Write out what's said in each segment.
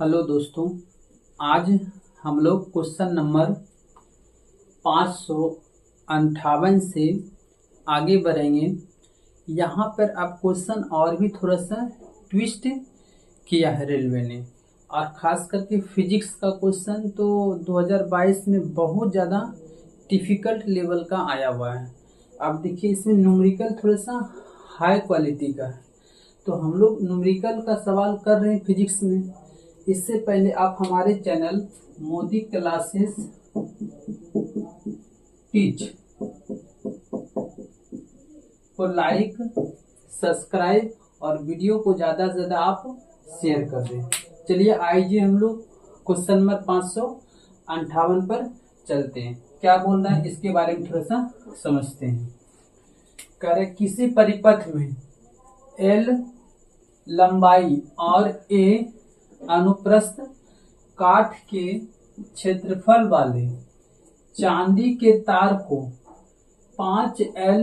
Hello दोस्तों, आज हम लोग क्वेश्चन नंबर 558 से आगे बढ़ेंगे। यहाँ पर अब क्वेश्चन और भी थोड़ा सा ट्विस्ट किया है रेलवे ने, और ख़ास करके फिजिक्स का क्वेश्चन तो 2022 में बहुत ज़्यादा डिफ़िकल्ट लेवल का आया हुआ है। अब देखिए, इसमें न्यूमेरिकल थोड़ा सा हाई क्वालिटी का है, तो हम लोग न्यूमेरिकल का सवाल कर रहे हैं फिजिक्स में। इससे पहले आप हमारे चैनल मोदी क्लासेस टीच को लाइक, सब्सक्राइब और वीडियो को ज़्यादा से ज़्यादा आप शेयर कर दें। चलिए आइए हम लोग क्वेश्चन नंबर 558 पर चलते हैं। क्या बोल रहा है इसके बारे में थोड़ा सा समझते हैं। कह रहे किसी परिपथ में L लंबाई और A अनुप्रस्थ काठ के क्षेत्रफल वाले चांदी के तार को 5L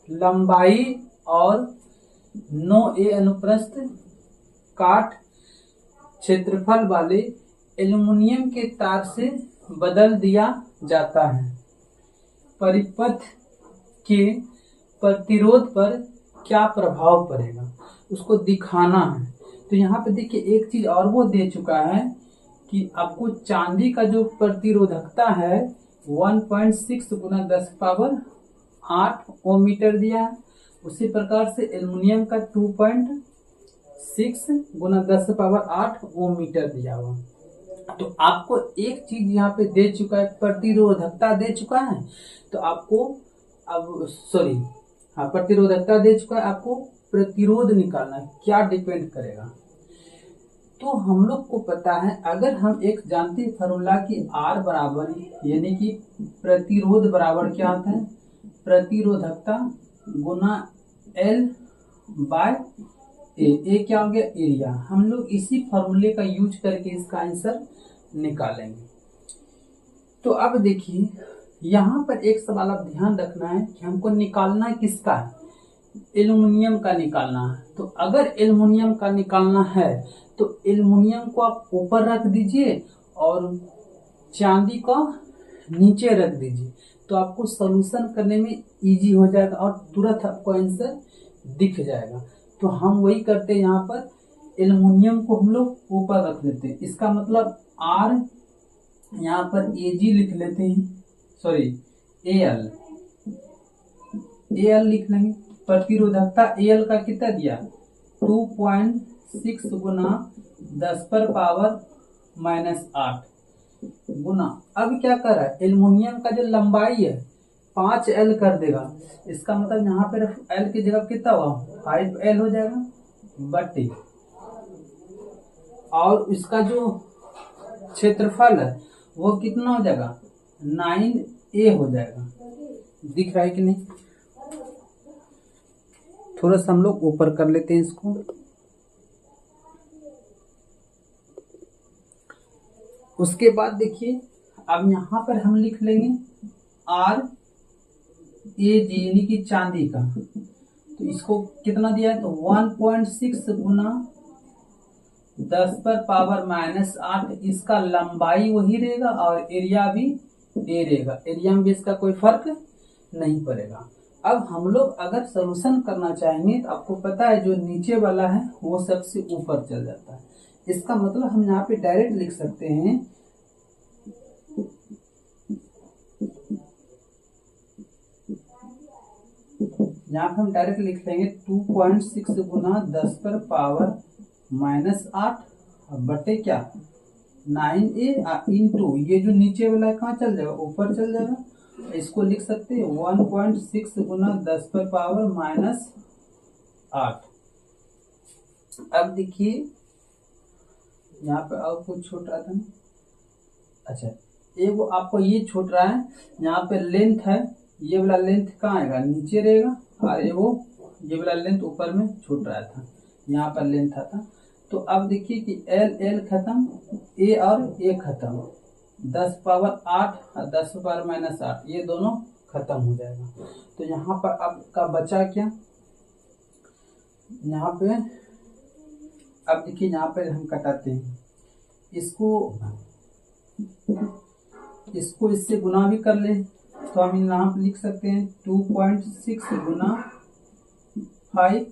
लंबाई और 9A अनुप्रस्थ काठ क्षेत्रफल वाले एल्युमिनियम के तार से बदल दिया जाता है। परिपथ के प्रतिरोध पर क्या प्रभाव पड़ेगा, उसको दिखाना है। तो यहाँ पे देखिए, एक चीज और वो दे चुका है कि आपको चांदी का जो प्रतिरोधकता है 1.6 गुना 10⁸ ओम मीटर दिया है। उसी प्रकार से एल्युमिनियम का 2.6 गुना 10⁸ ओम मीटर दिया हुआ। तो आपको एक चीज यहाँ पे दे चुका है, प्रतिरोधकता दे चुका है। तो आपको प्रतिरोधकता दे चुका है, आपको प्रतिरोध निकालना है, क्या डिपेंड करेगा। तो हम लोग को पता है, अगर हम एक जानते हैं फॉर्मूला कि R बराबर यानी कि प्रतिरोध बराबर क्या होता है, प्रतिरोधकता गुना L बाय ए क्या हो गया, एरिया। हम लोग इसी फॉर्मूले का यूज करके इसका आंसर निकालेंगे। तो अब देखिए, यहाँ पर एक सवाल आप ध्यान रखना है कि हमको निकालना किसका है, एल्युमिनियम का निकालना है। तो अगर एल्युमिनियम का निकालना है तो एल्युमिनियम को आप ऊपर रख दीजिए और चांदी को नीचे रख दीजिए, तो आपको सॉल्यूशन करने में इजी हो जाएगा और तुरंत आपको आंसर दिख जाएगा। तो हम वही करते हैं, यहाँ पर एल्युमिनियम को हम लोग ऊपर रख लेते हैं। इसका मतलब R यहाँ पर Ag लिख लेते हैं, Al लिख लेंगे। प्रतिरोधकता Al का कितना दिया, 2.6 गुना 10⁻⁻8 गुना। अब क्या कर रहा है, एल्युमिनियम का जो लंबाई है 5L कर देगा। इसका मतलब यहाँ पर L की जगह कितना हुआ, 5L हो जाएगा बटे, और इसका जो क्षेत्रफल है वो कितना हो जाएगा, 9A हो जाएगा। दिख रहा है कि नहीं। थोड़ा सा हम लोग ऊपर कर लेते हैं इसको। उसके बाद देखिए, अब यहाँ पर हम लिख लेंगे R Ag यानी कि चांदी का। तो इसको कितना दिया है, तो 1.6 गुना 10⁻⁻8। इसका लंबाई वही रहेगा और एरिया भी ए रहेगा। एरिया में भी इसका कोई फर्क नहीं पड़ेगा। अब हम लोग अगर सॉल्यूशन करना चाहेंगे तो आपको पता है जो नीचे वाला है वो सबसे ऊपर चल जाता है। इसका मतलब हम यहाँ पे डायरेक्ट लिख सकते हैं, यहाँ पे हम डायरेक्ट लिख लेंगे 2.6 गुना 10⁻⁻8 बटे क्या, 9A इंटू ये जो नीचे वाला है कहाँ चल जाएगा, ऊपर चल जाएगा। इसको लिख सकते हैं 1.6 गुना 10⁻⁸8। अब देखिए, यहाँ पे और कुछ छूट रहा था ना, अच्छा एक वो आपको ये छूट रहा है, यहाँ पे लेंथ है, ये वाला लेंथ कहाँ आएगा, नीचे रहेगा, और ये वाला लेंथ ऊपर में छूट रहा था, यहाँ पर लेंथ आता। तो अब देखिए कि L खत्म, A और A खत्म, 10⁻8 और 10⁻⁻8 ये दोनों खत्म हो जाएगा। तो यहाँ पर आपका बचा क्या, यहाँ पे अब देखिए यहाँ पे हम कटाते हैं इसको इससे गुना भी कर ले तो हम यहाँ पे लिख सकते हैं 2.6 गुना 5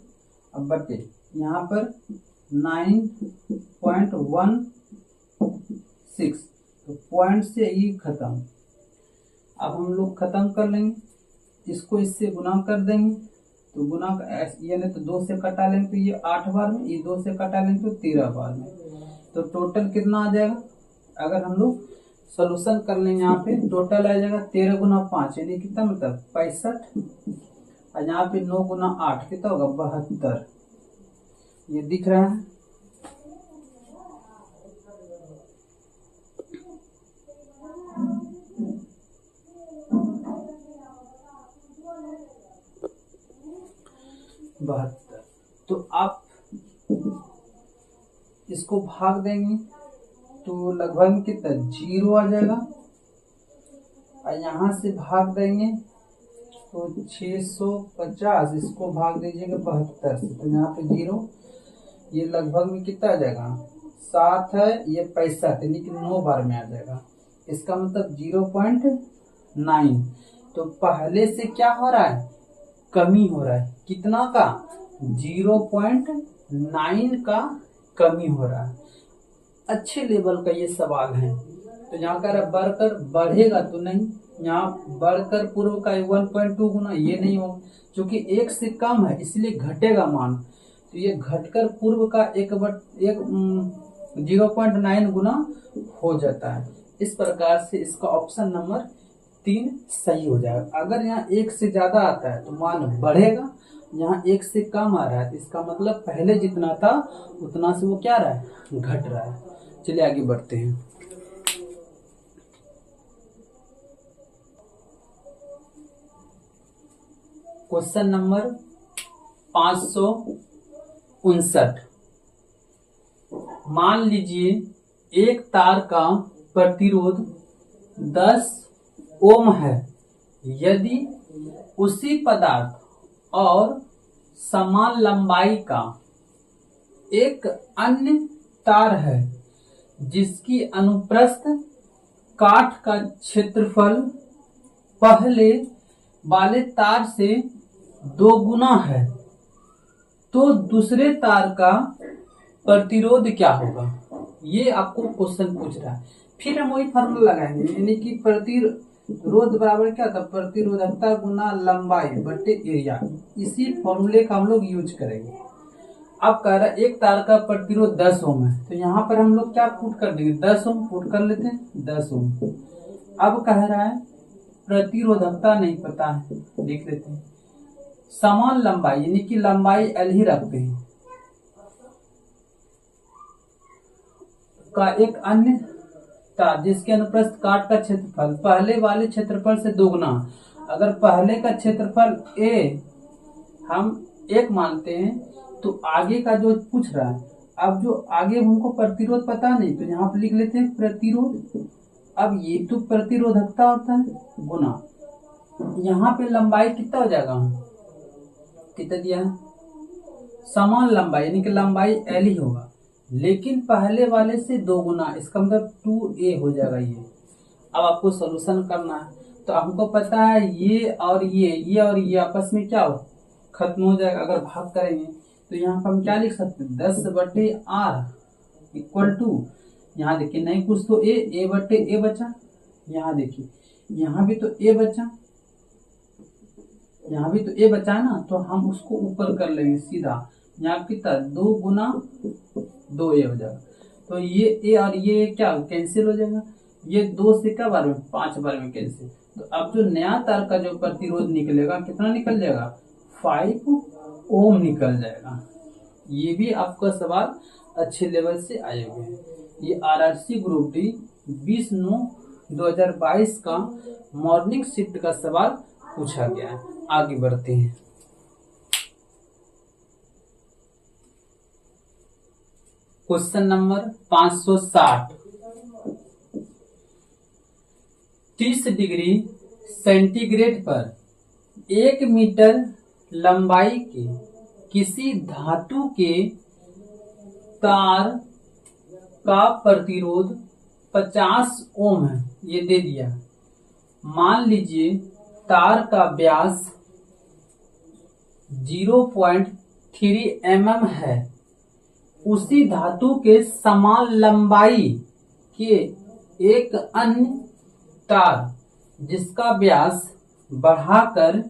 अब बटे यहाँ पर 9.16 तो पॉइंट से ये खत्म। अब हम लोग खत्म कर लेंगे, इसको इससे गुना कर देंगे तो गुना यानी तो 2 से कटा लेंगे तो ये 8 बार में, ये 2 से कटा लेंगे तो 13 बार में, तो टोटल कितना आ जाएगा। अगर हम लोग सोल्यूशन कर लेंगे यहाँ पे टोटल आ जाएगा 13 गुना 5 यानी कितना मतलब 65 और यहाँ पे 9 गुना 8 कितना होगा 72। ये दिख रहा है। बहत्तर। तो आप इसको भाग देंगे तो लगभग कितना 0 आ जाएगा और यहाँ से भाग देंगे तो 650, इसको भाग दीजिएगा 72 से तो यहाँ पे 0, ये लगभग में कितना आ जाएगा 7 है, ये 65 यानी कि 9 बार में आ जाएगा। इसका मतलब 0.9। तो पहले से क्या हो रहा है कमी हो रहा है, कितना का 0.9 का कमी हो रहा है। अच्छे लेवल का ये सवाल है। तो यहाँ का बढ़कर बढ़ेगा तो नहीं, यहाँ बढ़कर पूर्व का 1.2 गुना ये नहीं होगा क्योंकि 1 से कम है इसलिए घटेगा मान, तो ये घटकर पूर्व का 0.9 गुना हो जाता है। इस प्रकार से इसका ऑप्शन नंबर 3 सही हो जाएगा। अगर यहाँ 1 से ज्यादा आता है तो मान बढ़ेगा, यहाँ 1 से कम आ रहा है तो इसका मतलब पहले जितना था उतना से वो क्या रहा है घट रहा है। चलिए आगे बढ़ते हैं। Question number 559। मान लीजिए एक तार का प्रतिरोध 10 ओम है, यदि उसी पदार्थ और समान लंबाई का एक अन्य तार है जिसकी अनुप्रस्थ काठ का क्षेत्रफल पहले वाले तार से 2 गुना है, तो दूसरे तार का प्रतिरोध क्या होगा। ये आपको क्वेश्चन पूछ रहा है। फिर हम वही फॉर्मूला लगाएंगे यानी कि प्रतिरोध बराबर क्या था प्रतिरोधकता गुना लंबाई बटे एरिया। इसी फॉर्मूले का हम लोग यूज करेंगे। अब कह रहा है एक तार का प्रतिरोध 10 ओम है, तो यहाँ पर हम लोग क्या पुट कर देंगे 10 ओम पुट कर लेते हैं 10 ओम। अब कह रहा है प्रतिरोधकता नहीं पता है, देख लेते हैं। समान लंबाई यानी कि लंबाई एल ही रखते हैं का एक अन्य तार जिसके अनुप्रस्थ काट का क्षेत्रफल पहले वाले क्षेत्रफल से 2 गुना। अगर पहले का क्षेत्रफल ए हम 1 मानते हैं तो आगे का जो पूछ रहा है, अब जो आगे हमको प्रतिरोध पता नहीं तो यहाँ पे लिख लेते हैं प्रतिरोध। अब ये तो प्रतिरोधकता होता है गुना, यहाँ पे लंबाई कितना हो जाएगा कितना दिया है समान लंबाई यानी कि लंबाई एल ही होगा, लेकिन पहले वाले से 2 गुना, इसका मतलब 2a हो जाएगा ये। अब आपको सॉल्यूशन करना है तो हमको पता है ये और ये और ये आपस में क्या हो खत्म हो जाएगा। अगर भाग करेंगे तो यहाँ पर हम क्या लिख सकते हैं 10/r इक्वल टू, यहाँ देखिए नहीं कुछ तो a बटे a बचा, यहाँ देखिए यहाँ भी तो a बचा, यहाँ भी तो a बचा है ना, तो हम उसको ऊपर कर लेंगे सीधा। यहाँ कितना 2 गुना 2a हो जाएगा, तो ये a और ये क्या कैंसिल हो जाएगा, ये 2 से क्या बार में 5 बार में कैंसिल। तो अब जो नया तार का जो प्रतिरोध निकलेगा कितना निकल जाएगा 5 ओम निकल जाएगा। ये भी आपका सवाल अच्छे लेवल से आए हुए हैं। ये RRC ग्रुप डी 20/9/2022 का मॉर्निंग शिफ्ट का सवाल पूछा गया है। आगे बढ़ते हैं। Question number 560। 30 डिग्री सेंटीग्रेड पर 1 मीटर लंबाई के किसी धातु के तार का प्रतिरोध 50 ओम है, ये दे दिया। मान लीजिए तार का व्यास 0.3 mm है। उसी धातु के समान लंबाई के एक अन्य तार जिसका व्यास बढ़ाकर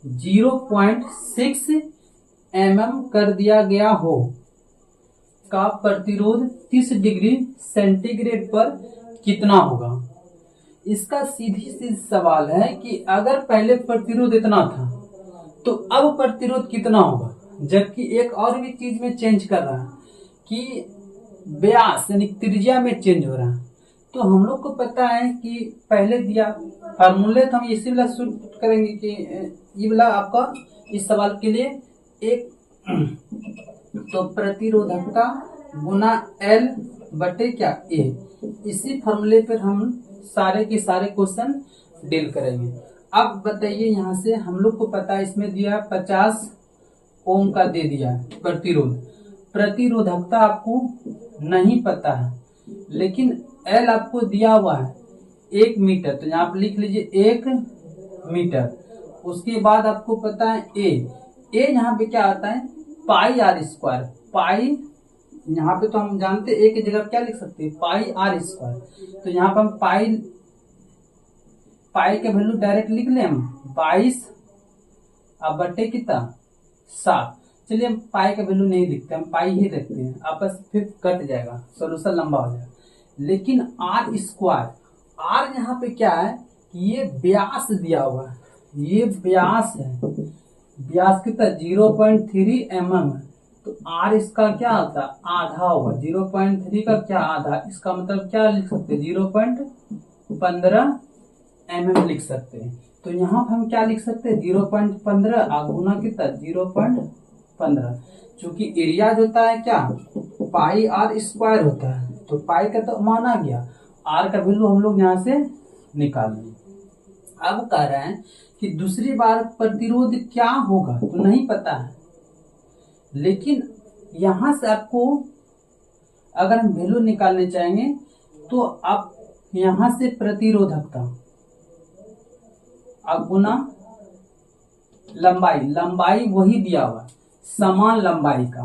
0.6 mm कर दिया गया हो का प्रतिरोध 30 डिग्री सेंटीग्रेड पर कितना होगा। इसका सीधी सीधी सवाल है कि अगर पहले प्रतिरोध इतना था तो अब प्रतिरोध कितना होगा, जबकि एक और भी चीज में चेंज कर रहा है कि व्यास यानी त्रिज्या में चेंज हो रहा है। तो हम लोग को पता है कि पहले दिया फार्मूले, तो हम इसी वाला शूट करेंगे कि ये वाला आपका इस सवाल के लिए एक तो प्रतिरोधकता गुना L बटे क्या A, इसी फॉर्मूले पर हम सारे के सारे क्वेश्चन डील करेंगे। अब बताइए, यहाँ से हम लोग को पता है इसमें दिया 50 ओम का दे दिया है प्रतिरोध। प्रतिरोधकता आपको नहीं पता है, लेकिन L आपको दिया हुआ है 1 मीटर, तो यहाँ पे लिख लीजिए 1 मीटर। उसके बाद आपको पता है A यहाँ पे क्या आता है पाई आर स्क्वायर। पाई यहाँ पे तो हम जानते हैं A की जगह क्या लिख सकते हैं पाई आर स्क्वायर। तो यहाँ पे हम पाई के वैल्यू डायरेक्ट लिख लें हम 22 अब बटे कितना 7। चलिए हम पाई का वैल्यू नहीं लिखते, हम पाई ही रखते हैं, आपस फिर कट जाएगा, सोल्यूशन लंबा हो जाएगा। लेकिन आर स्क्वायर, आर यहाँ पे क्या है कि ये व्यास दिया हुआ है, ये व्यास है, व्यास कितना 0.3 mm है। तो आर इसका क्या होता है आधा होगा, 0.3 का क्या आधा, इसका मतलब क्या लिख सकते हैं 0.15 mm लिख सकते हैं। तो यहाँ पर हम क्या लिख सकते हैं 0.15 गुना कितना 0.15। चूंकि एरिया जो होता है क्या पाई आर स्क्वायर होता है, तो पाई का तो माना गया, आर का वैल्यू हम लोग यहाँ से निकाल लेंगे। अब कह रहे हैं कि दूसरी बार प्रतिरोध क्या होगा तो नहीं पता है, लेकिन यहां से आपको अगर हम वैल्यू निकालने चाहेंगे तो आप यहां से प्रतिरोधकता अब गुना लंबाई, लंबाई वही दिया हुआ समान लंबाई का।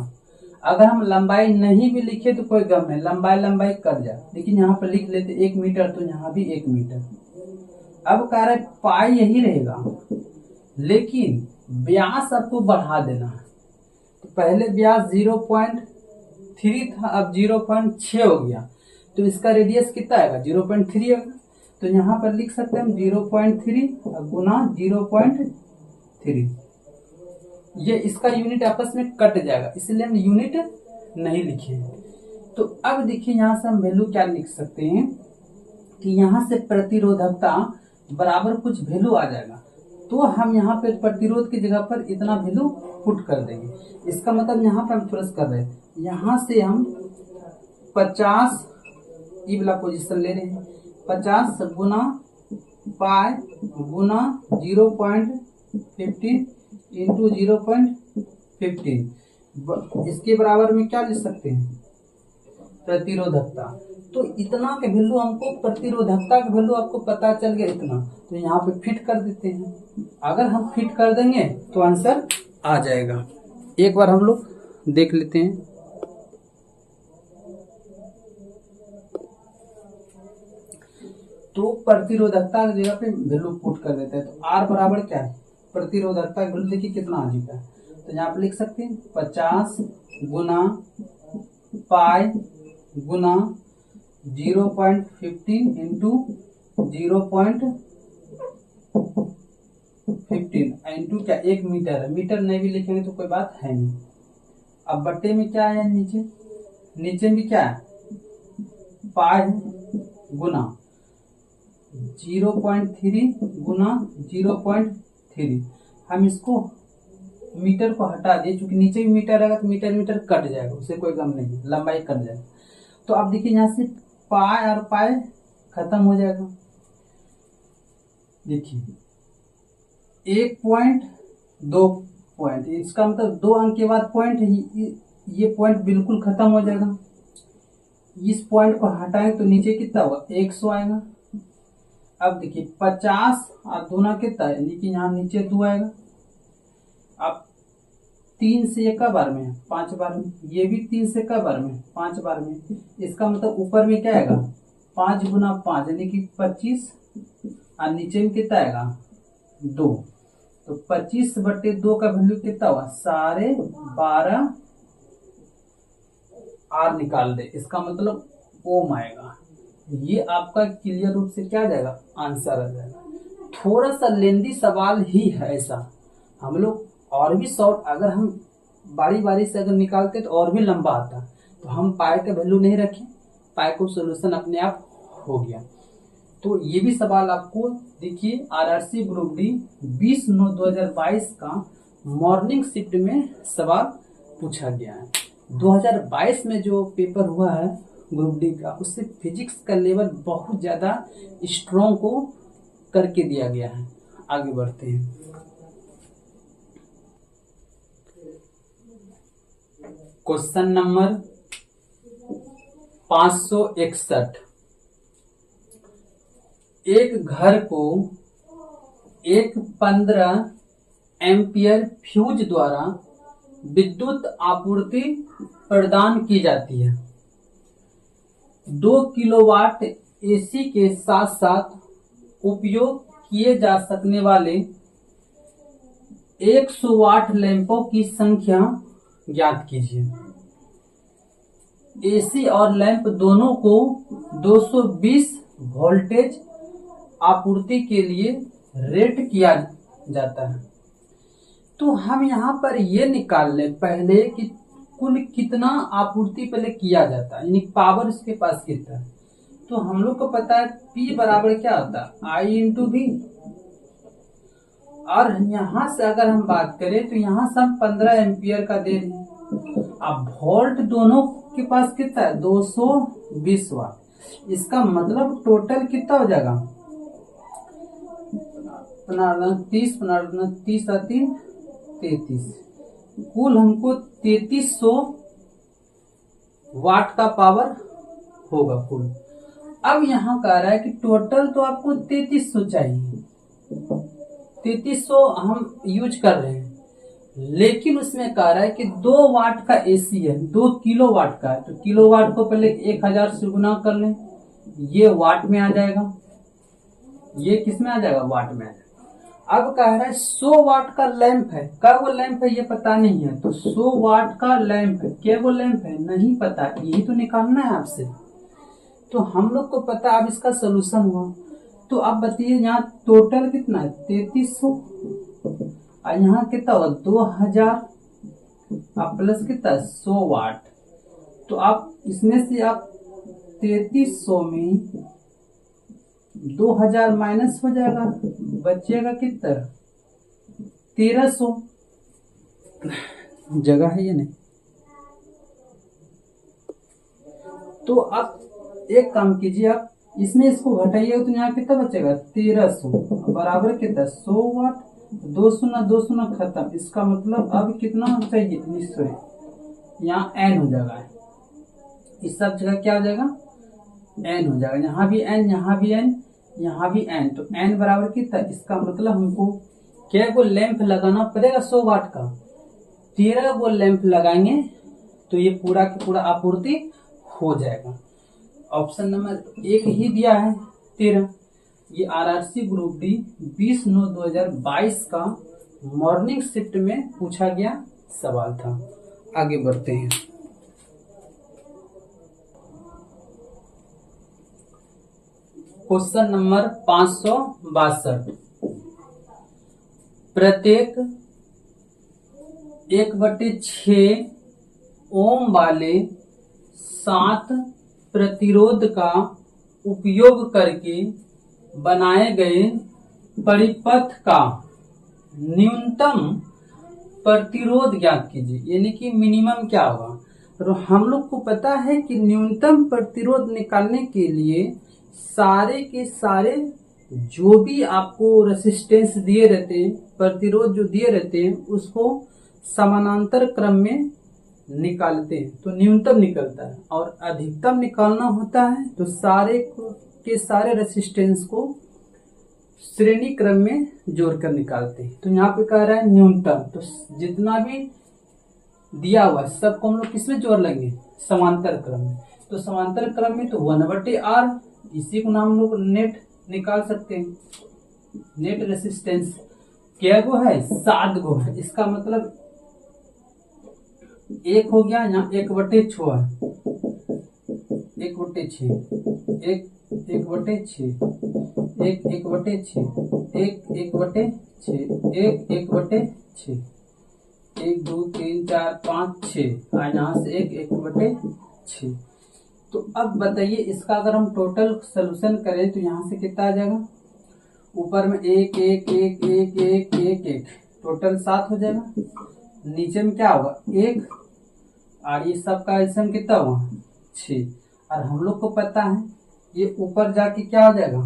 अगर हम लंबाई नहीं भी लिखे तो कोई गम नहीं, लंबाई कट जाए, लेकिन यहाँ पर लिख लेते 1 मीटर, तो यहाँ भी 1 मीटर। अब कह रहे पाई यही रहेगा, लेकिन व्यास आपको बढ़ा देना है। तो पहले व्यास 0.3 था, अब 0.6 हो गया, तो इसका रेडियस कितना आएगा 0.3 होगा। तो यहाँ पर लिख सकते हैं हम 0.3 गुना 0.3, ये इसका यूनिट आपस में कट जाएगा, इसलिए हम यूनिट नहीं लिखे। तो अब देखिए यहाँ से हम वैल्यू क्या लिख सकते हैं कि यहाँ से प्रतिरोधकता बराबर कुछ वैल्यू आ जाएगा, तो हम यहाँ पे प्रतिरोध की जगह पर इतना वैल्यू पुट कर देंगे। इसका मतलब यहाँ पर हम थोड़ा कर रहे हैं, यहाँ से हम 50 ई वाला पोजीशन ले रहे हैं, 50 गुना पाई गुना 0.15 इंटू 0.15, इसके बराबर में क्या लिख सकते हैं प्रतिरोधकता। तो इतना के वैल्यू हमको, प्रतिरोधकता का वैल्यू आपको पता चल गया इतना, तो यहाँ पे फिट कर देते हैं। अगर हम फिट कर देंगे तो आंसर आ जाएगा। एक बार हम लोग देख लेते हैं। तो प्रतिरोधकता की जगह पे वैल्यू पुट कर देते हैं, तो आर बराबर क्या है प्रतिरोधकता की वैल्यू देखिए कितना आ चुका है, तो यहाँ पे लिख सकते हैं 50 गुना पाई गुना 0.15 इंटू 0.15 इंटू क्या 1 मीटर है, मीटर नहीं भी लिखेंगे तो कोई बात है नहीं। अब बट्टे में क्या है नीचे भी क्या है पाई गुना 0.3 गुना 0.3, हम इसको मीटर को हटा दिए, क्योंकि नीचे भी मीटर रहेगा तो मीटर कट जाएगा, उससे कोई गम नहीं है, लंबाई कट जाएगा। तो आप देखिए यहाँ से पाई और पाई खत्म हो जाएगा, देखिए 1.2 पॉइंट, इसका मतलब 2 अंक के बाद पॉइंट, ये पॉइंट बिल्कुल खत्म हो जाएगा। इस पॉइंट को हटाएं तो नीचे कितना होगा 100 आएगा। अब देखिए 50 और दूना कितना है, यानी कि यहाँ नीचे 2 आएगा। अब 3 से ये कब बार में है 5 बार में, ये भी 3 से कब बार में 5 बार में। इसका मतलब ऊपर में क्या आएगा 5 गुना 5 यानी कि 25 और नीचे में कितना आएगा 2। तो 25/2 का वैल्यू कितना हुआ 12.5 आर निकाल दे, इसका मतलब ओम आएगा। ये आपका क्लियर रूप से क्या आ जाएगा आंसर आ जाएगा। थोड़ा सा लेंदी सवाल ही है ऐसा, हम लोग और भी शॉर्ट अगर हम बारी बारी से अगर निकालते तो और भी लंबा आता, तो हम पाई का वैल्यू नहीं रखें, पाई को सोल्यूशन अपने आप हो गया। तो ये भी सवाल आपको देखिए आरआरसी ग्रुप डी 20/9/2022 का मॉर्निंग शिफ्ट में सवाल पूछा गया है। 2022 में जो पेपर हुआ है ग्रुप डी का, उससे फिजिक्स का लेवल बहुत ज्यादा स्ट्रॉन्ग को करके दिया गया है। आगे बढ़ते हैं। Question number 561। एक घर को एक 15 एम्पियर फ्यूज द्वारा विद्युत आपूर्ति प्रदान की जाती है। 2 किलोवाट एसी के साथ साथ उपयोग किए जा सकने वाले 100 वाट लैंपों की संख्या ज्ञात कीजिए। एसी और लैंप दोनों को 220 वोल्टेज आपूर्ति के लिए रेट किया जाता है। तो हम यहाँ पर ये निकाल लें पहले कि कुल कितना आपूर्ति पहले किया जाता है, यानी पावर इसके पास कितना है। तो हम लोग को पता है P बराबर क्या होता है I इंटू V। और यहाँ से अगर हम बात करें तो यहाँ से हम 15 एम्पियर का दे रहे हैं। अब वोल्ट दोनों के पास कितना है 220 वाट। इसका मतलब टोटल कितना हो जाएगा 30 और 3 33, कुल हमको 3300 वाट का पावर होगा कुल। अब यहाँ कह रहा है कि टोटल तो आपको 3300 चाहिए, 3300 हम यूज कर रहे हैं, लेकिन उसमें कह रहा है कि 2 वाट का एसी है, 2 किलोवाट का है। तो किलोवाट को पहले 1000 से गुना कर लें, ये वाट में आ जाएगा, ये किस में आ जाएगा वाट में आ जाएगा। अब कह रहा है 100 वाट का लैंप है, क्या वो लैंप है ये पता नहीं है, तो 100 वाट का लैंप है, क्या वो लैंप है नहीं पता, यही तो निकालना है आपसे। तो हम लोग को पता अब इसका सोल्यूशन हुआ। तो अब बताइए यहाँ टोटल कितना है 3300 और यहाँ कितना होगा 2000 प्लस कितना 100 वाट। तो आप इसमें से आप 3300 में 2000 माइनस हो जाएगा, बचेगा कितना 1300। जगह है ये नहीं। तो आप एक काम कीजिए, आप इसमें इसको घटाइएगा तो यहाँ कितना बचेगा 1300 बराबर कितना 100 वाट। 2 खत्म। इसका मतलब अब कितना चाहिए निश्चय यहाँ n हो जाएगा, इस सब जगह क्या हो जाएगा n हो जाएगा। यहाँ भी n, यहाँ भी n, यहाँ भी n, तो n बराबर कितना। इसका मतलब हमको क्या को लैंप लगाना पड़ेगा 100 वाट का, 13 को लैंप लगाएंगे तो ये पूरा की पूरा आपूर्ति हो जाएगा। ऑप्शन नंबर 1 ही दिया है 13। ये आरआरसी ग्रुप डी 20/9/2022 का मॉर्निंग शिफ्ट में पूछा गया सवाल था। आगे बढ़ते हैं। Question number 562। प्रत्येक 1/6 ओम वाले 7 प्रतिरोध का उपयोग करके बनाए गए परिपथ का न्यूनतम प्रतिरोध ज्ञात कीजिए, यानी कि मिनिमम क्या होगा। तो हम लोग को पता है कि न्यूनतम प्रतिरोध निकालने के लिए सारे के सारे जो भी आपको रेसिस्टेंस दिए रहते हैं, प्रतिरोध जो दिए रहते हैं, उसको समानांतर क्रम में निकालते हैं तो न्यूनतम निकलता है, और अधिकतम निकालना होता है तो सारे के सारे रेसिस्टेंस को श्रेणी क्रम में जोड़कर निकालते हैं। तो यहाँ पे कह रहा है न्यूनतम, तो जितना भी दिया हुआ है सबको हम लोग किसमें जोड़ लेंगे, समांतर क्रम में। तो समांतर क्रम में तो 1/r, इसी को नाम लोग नेट निकाल सकते हैं। नेट रेसिस्टेंस क्या गो है, 7 गो है, इसका मतलब 1 हो गया, यहाँ 1/6 है, 1/6, 1/6, 1/6, 1/6, 1 2 3 4 5 6, और यहाँ से 1/6। तो अब बताइए इसका अगर हम टोटल सोल्यूशन करें तो यहाँ से कितना आ जाएगा, ऊपर में 1 1 1 1 1 1 1, टोटल 7 हो जाएगा। नीचे में क्या होगा 1, और ये सब का एलसीएम कितना हुआ 6, और हम लोग को पता है ये ऊपर जाके क्या हो जाएगा,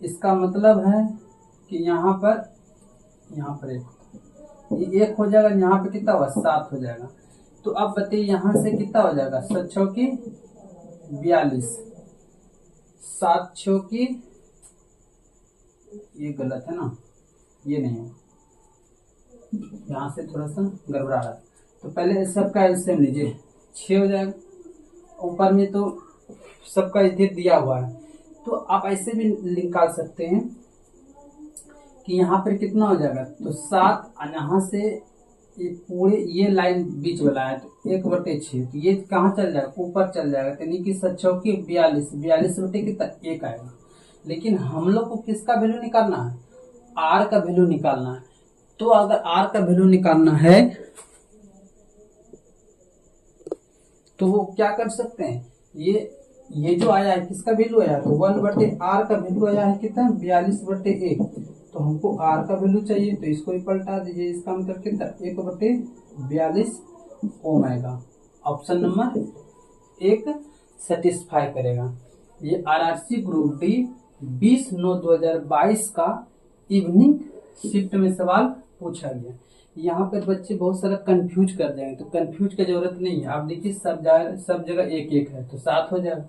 इसका मतलब है कि यहाँ पर ये 1 हो जाएगा, यहाँ पे कितना हुआ 7 हो जाएगा। तो अब बताइए यहाँ से कितना हो जाएगा, 7 चौकी 42, 7 चौकी, ये गलत है ना, ये नहीं है, यहाँ से थोड़ा सा गड़बड़ा रहा है। तो पहले सबका एलसीएम लीजिए, 6 हो जाएगा, ऊपर में तो सबका इधर दिया हुआ है। तो आप ऐसे भी निकाल सकते हैं कि यहाँ पर कितना हो जाएगा, तो 7, और यहाँ से ये पूरे ये लाइन बीच वाला है तो 1/6, तो ये कहाँ चल जाएगा, ऊपर चल जाएगा, यानी कि 7 चौकी 42, 42 बटे कितना 1 आएगा। लेकिन हम लोग को किसका वैल्यू निकालना है, आर का वैल्यू निकालना है। तो अगर आर का वैल्यू निकालना है तो वो क्या कर सकते हैं, ये जो आया है किसका वैल्यू आया है, तो 1/r का वैल्यू आया है कितना 42/1, तो हमको r का वैल्यू चाहिए, तो इसको ही पलटा दीजिए, इसका मतलब कितना 1/42 ओम आएगा। ऑप्शन नंबर 1 सेटिस्फाई करेगा। ये आरआरसी ग्रुप डी 20/9/2022 का इवनिंग शिफ्ट में सवाल पूछा गया। यहाँ पर बच्चे बहुत सारा कंफ्यूज कर जाएंगे, तो कंफ्यूज की जरूरत नहीं है। आप देखिए सब जगह 1 1 है तो 7 हो जाएगा,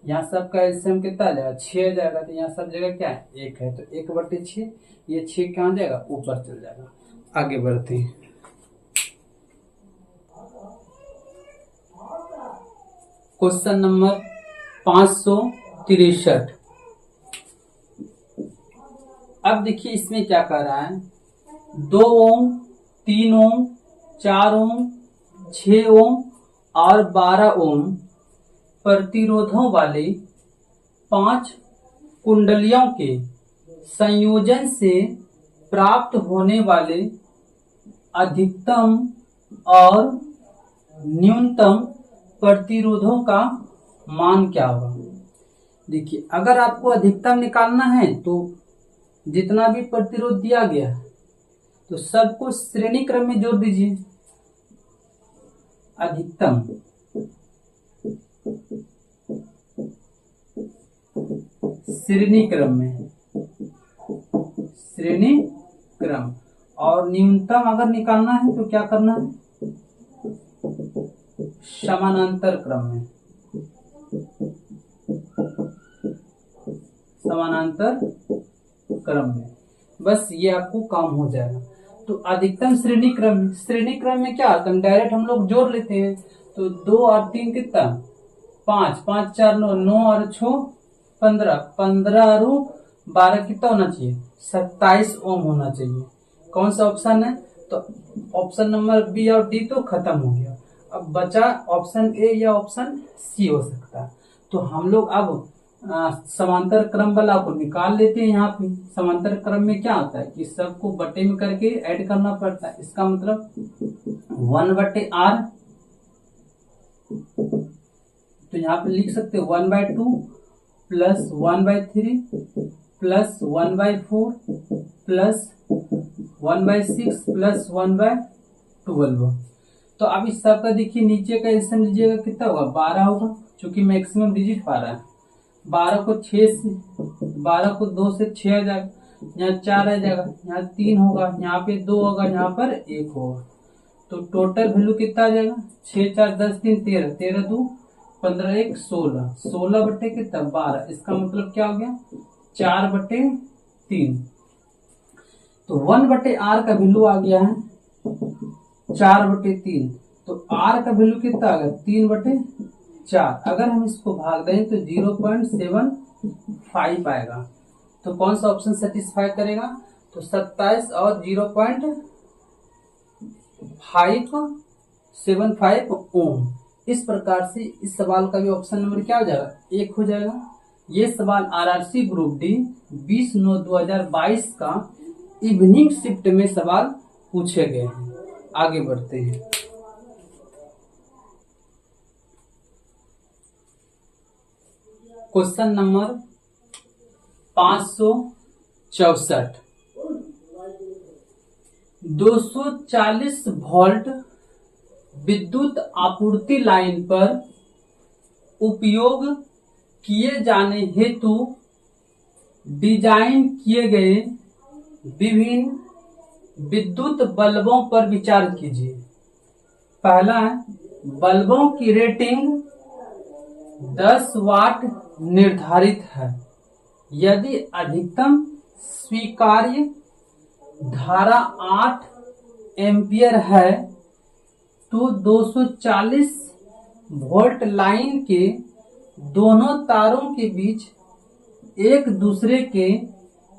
यहाँ सबका एलसीएम कितना आ जाएगा 6 आ जाएगा, तो यहाँ सब जगह क्या है 1 है, तो 1/6, ये 6 कहाँ जाएगा ऊपर चल जाएगा। आगे बढ़ते हैं, क्वेश्चन नंबर 563। अब देखिए इसमें क्या कर रहा है, 2 ओम 3 ओम 4 ओम 6 ओम और 12 ओम प्रतिरोधों वाले 5 कुंडलियों के संयोजन से प्राप्त होने वाले अधिकतम और न्यूनतम प्रतिरोधों का मान क्या होगा। देखिए अगर आपको अधिकतम निकालना है तो जितना भी प्रतिरोध दिया गया है तो सबको श्रेणी क्रम में जोड़ दीजिए। अधिकतम श्रेणी क्रम में, श्रेणी क्रम, और न्यूनतम अगर निकालना है तो क्या करना है, समानांतर क्रम में, समानांतर क्रम में। बस ये आपको काम हो जाएगा। तो अधिकतम श्रेणी क्रम में क्या आता है, डायरेक्ट हम लोग जोड़ लेते हैं। तो 2 और 3 कितना 5, 5 4 9, 9 और 6 15, 15 और 12 कितना होना चाहिए 27 ओम होना चाहिए। कौन सा ऑप्शन है, तो ऑप्शन नंबर बी और डी तो खत्म हो गया। अब बचा ऑप्शन ए या ऑप्शन सी हो सकता है। तो हम लोग अब समांतर क्रम वाला को निकाल लेते हैं। यहाँ पे समांतर क्रम में क्या होता है कि सबको बटे में करके ऐड करना पड़ता है। इसका मतलब 1/r, तो यहाँ पे लिख सकते हो 1/2 प्लस 1/3 प्लस 1/4 प्लस 1/6 प्लस 1/12। तो अब इस सब का देखिए नीचे का एलसीएम लीजिएगा कितना होगा 12 होगा, क्योंकि मैक्सिमम डिजिट 12 है। 12 को 2 से 6 आ जाएगा, यहाँ 4 आ जाएगा, यहाँ 3 होगा, यहाँ पे 2 होगा, यहाँ पर 1 होगा। तो टोटल वैल्यू कितना आ जाएगा, 6 4 10 3 13, 13 2 15 1 16, 16 बटे कितना 12, इसका मतलब क्या हो गया 4/3। तो 1/r का वैल्यू आ गया है 4/3। तो r का वैल्यू कितना आ गया 3/4। अगर हम इसको भाग दें तो 0.75 आएगा। तो कौन सा ऑप्शन सेटिस्फाई करेगा, तो 27 और 0.575 ओम। इस प्रकार से इस सवाल का भी ऑप्शन नंबर क्या हो जाएगा, 1 हो जाएगा। ये सवाल आरआरसी ग्रुप डी 20/9/2022 का इवनिंग शिफ्ट में सवाल पूछे गए हैं। आगे बढ़ते हैं। क्वेश्चन नंबर 564, 240 वोल्ट विद्युत आपूर्ति लाइन पर उपयोग किए जाने हेतु डिजाइन किए गए विभिन्न विद्युत बल्बों पर विचार कीजिए। पहला है, बल्बों की रेटिंग 10 वाट निर्धारित है। यदि अधिकतम स्वीकार्य धारा 8 एम्पियर है तो 240 वोल्ट लाइन के दोनों तारों के बीच एक दूसरे के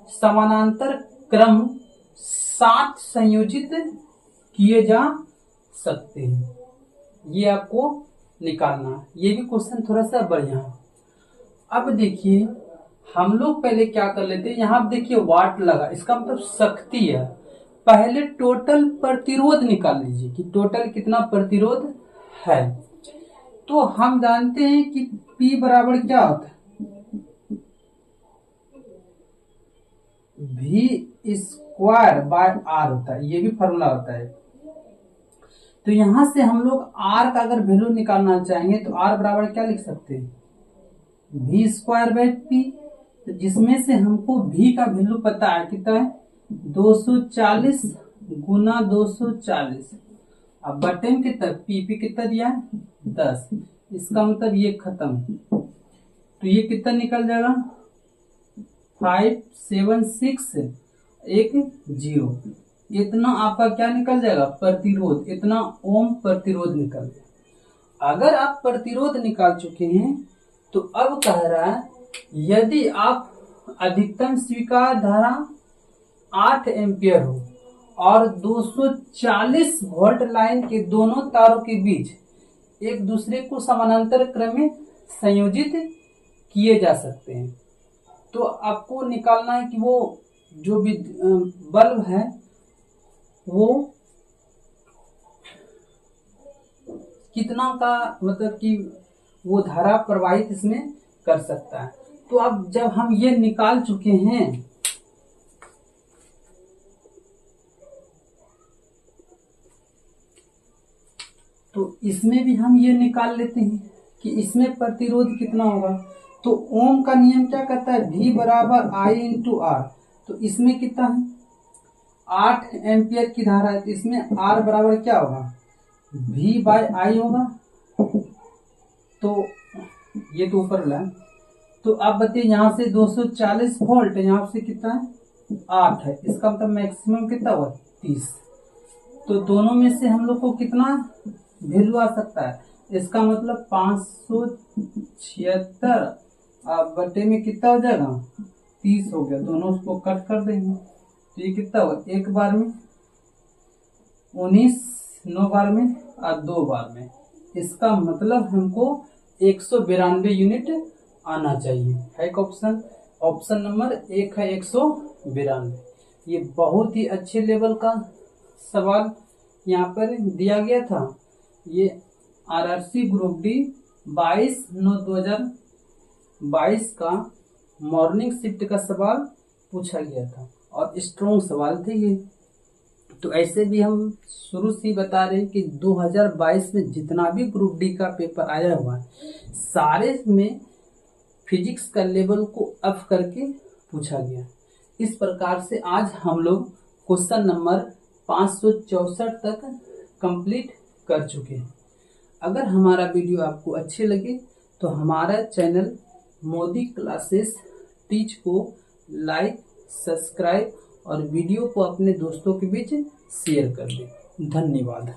समानांतर क्रम 7 संयोजित किए जा सकते हैं। ये आपको निकालना है। ये भी क्वेश्चन थोड़ा सा बढ़िया है। अब देखिए हम लोग पहले क्या कर लेते हैं, यहाँ देखिए वाट लगा, इसका मतलब शक्ति है। पहले टोटल प्रतिरोध निकाल लीजिए कि टोटल कितना प्रतिरोध है। तो हम जानते हैं कि P बराबर क्या होता है, V²/R होता है। ये भी फॉर्मूला होता है। तो यहां से हम लोग R का अगर वैल्यू निकालना चाहेंगे तो R बराबर क्या लिख सकते हैं, V²/P। तो जिसमें से हमको V का वैल्यू पता है कितना है, 240 गुना 240। अब बटे में कितना, P कितना दिया है 10। इसका मतलब ये खत्म। तो ये कितना निकल जाएगा 57610। इतना आपका क्या निकल जाएगा, प्रतिरोध। इतना ओम प्रतिरोध निकल गया। अगर आप प्रतिरोध निकाल चुके हैं तो अब कह रहा है यदि आप अधिकतम स्वीकार्य धारा 8 एम्पियर हो और 240 वोल्ट लाइन के दोनों तारों के बीच एक दूसरे को समानांतर क्रम में संयोजित किए जा सकते हैं, तो आपको निकालना है कि वो जो भी बल्ब है वो कितना का मतलब कि वो धारा प्रवाहित इसमें कर सकता है। तो अब जब हम ये निकाल चुके हैं तो इसमें भी हम ये निकाल लेते हैं कि इसमें प्रतिरोध कितना होगा। तो ओम का नियम क्या कहता है, V बराबर I इंटू R। तो इसमें कितना है 8 एम्पियर की धारा है, तो इसमें R बराबर क्या होगा, V/I होगा। तो ये तो ऊपर ला। तो आप बताइए यहाँ से 240 वोल्ट, यहाँ से कितना है 8 है, इसका मतलब मैक्सिमम कितना हुआ 30। तो दोनों में से हम लोग को कितना वैल्यू आ सकता है, इसका मतलब 576 बटे में कितना हो जाएगा 30 हो गया। दोनों उसको कट कर देंगे तो ये कितना होगा, एक बार में 19, 9 बार में और 2 बार में। इसका मतलब हमको 192 यूनिट आना चाहिए। है ऑप्शन, ऑप्शन नंबर 1 है 192। ये बहुत ही अच्छे लेवल का सवाल यहाँ पर दिया गया था। ये आरआरसी ग्रुप डी 22/9/2022 का मॉर्निंग शिफ्ट का सवाल पूछा गया था और स्ट्रॉन्ग सवाल थे ये। तो ऐसे भी हम शुरू से ही बता रहे हैं कि 2022 में जितना भी ग्रुप डी का पेपर आया हुआ है सारे में फिजिक्स का लेवल को अप करके पूछा गया। इस प्रकार से आज हम लोग क्वेश्चन नंबर 564 तक कंप्लीट कर चुके हैं। अगर हमारा वीडियो आपको अच्छे लगे तो हमारा चैनल मोदी क्लासेस टीच को लाइक, सब्सक्राइब और वीडियो को अपने दोस्तों के बीच शेयर कर दें। धन्यवाद।